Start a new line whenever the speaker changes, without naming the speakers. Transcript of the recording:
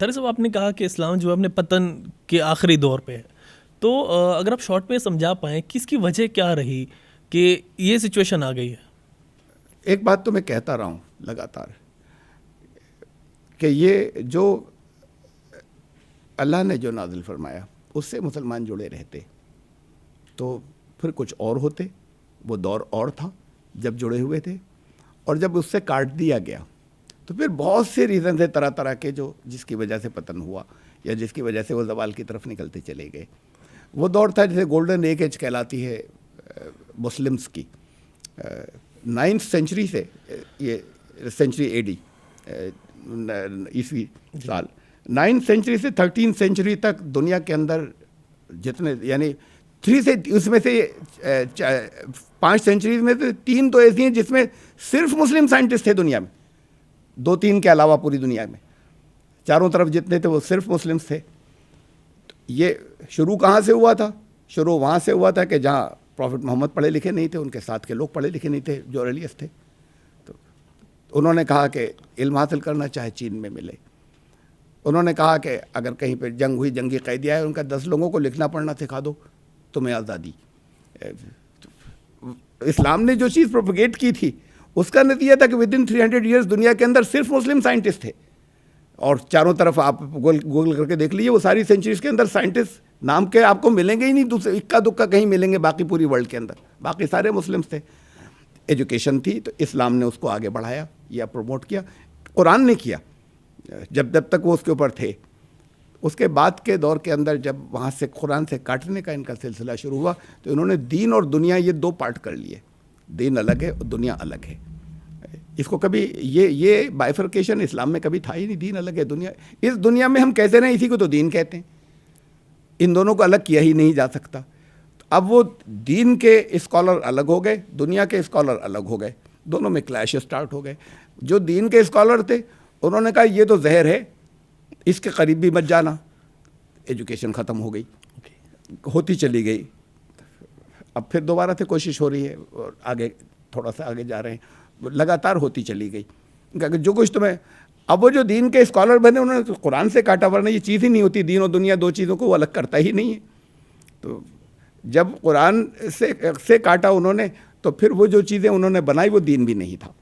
तारिक साहब, आपने कहा कि इस्लाम जो है अपने पतन के आखिरी दौर पे है, तो अगर आप शॉर्ट में समझा पाएँ कि इसकी वजह क्या रही कि ये सिचुएशन आ गई है?
एक बात तो मैं कहता रहा हूँ लगातार कि ये जो अल्लाह ने जो नाजिल फरमाया उससे मुसलमान जुड़े रहते तो फिर कुछ और होते, वो दौर और था जब जुड़े हुए थे, और जब उससे काट दिया गया तो फिर बहुत से रीज़न थे तरह तरह के जो जिसकी वजह से पतन हुआ या जिसकी वजह से वो ज़वाल की तरफ निकलते चले गए। वो दौर था जैसे गोल्डन एज कहलाती है मुस्लिम्स की, 9th सेंचुरी से, ये सेंचुरी एडी ईस्वी साल, 9th सेंचुरी से 13th सेंचुरी तक दुनिया के अंदर जितने, यानी 3 से उसमें से 5 सेंचुरीज में से 3 तो ऐसी हैं जिसमें सिर्फ मुस्लिम साइंटिस्ट थे दुनिया में, 2-3 के अलावा पूरी दुनिया में चारों तरफ जितने थे वो सिर्फ मुस्लिम्स थे। तो ये शुरू कहाँ से हुआ था? शुरू वहाँ से हुआ था कि जहाँ प्रॉफिट मोहम्मद पढ़े लिखे नहीं थे, उनके साथ के लोग पढ़े लिखे नहीं थे जो रिलीजियस थे, तो उन्होंने कहा कि इल्म हासिल करना चाहे चीन में मिले। उन्होंने कहा कि अगर कहीं पर जंग हुई, जंगी कैदी आए, उनका 10 लोगों को लिखना पढ़ना सिखा दो, तुम्हें आज़ादी। इस्लाम ने जो चीज़ प्रोपगेट की थी उसका नतीजा था कि विदिन 300 ईयर्स दुनिया के अंदर सिर्फ मुस्लिम साइंटिस्ट थे, और चारों तरफ आप गूगल करके देख लीजिए, वो सारी सेंचुरीज के अंदर साइंटिस्ट नाम के आपको मिलेंगे ही नहीं, दूसरे इक्का दुक्का कहीं मिलेंगे बाकी पूरी वर्ल्ड के अंदर, बाकी सारे मुस्लिम्स थे। एजुकेशन थी तो इस्लाम ने उसको आगे बढ़ाया या प्रमोट किया, कुरान ने किया जब तक वो उसके ऊपर थे। उसके बाद के दौर के अंदर जब वहाँ से कुरान से काटने का इनका सिलसिला शुरू हुआ तो इन्होंने दीन और दुनिया ये 2 पार्ट कर लिए, दीन अलग है और दुनिया अलग है। इसको कभी ये बाइफर्केशन इस्लाम में कभी था ही नहीं, दीन अलग है दुनिया, इस दुनिया में हम कहते रहे इसी को तो दीन कहते हैं, इन दोनों को अलग किया ही नहीं जा सकता। तो अब वो दीन के स्कॉलर अलग हो गए, दुनिया के स्कॉलर अलग हो गए, दोनों में क्लैश स्टार्ट हो गए। जो दीन के स्कॉलर थे उन्होंने कहा ये तो जहर है, इसके करीब भी मत जाना, एजुकेशन ख़त्म हो गई, होती चली गई। अब फिर दोबारा से कोशिश हो रही है और आगे थोड़ा सा आगे जा रहे हैं, लगातार होती चली गई। जो कुछ तुम्हें, अब वो जो दीन के स्कॉलर बने उन्होंने तो कुरान से काटा, वरना ये चीज़ ही नहीं होती, दीन और दुनिया 2 चीज़ों को वो अलग करता ही नहीं है। तो जब कुरान से काटा उन्होंने तो फिर वो जो चीज़ें उन्होंने बनाई वो दीन भी नहीं था।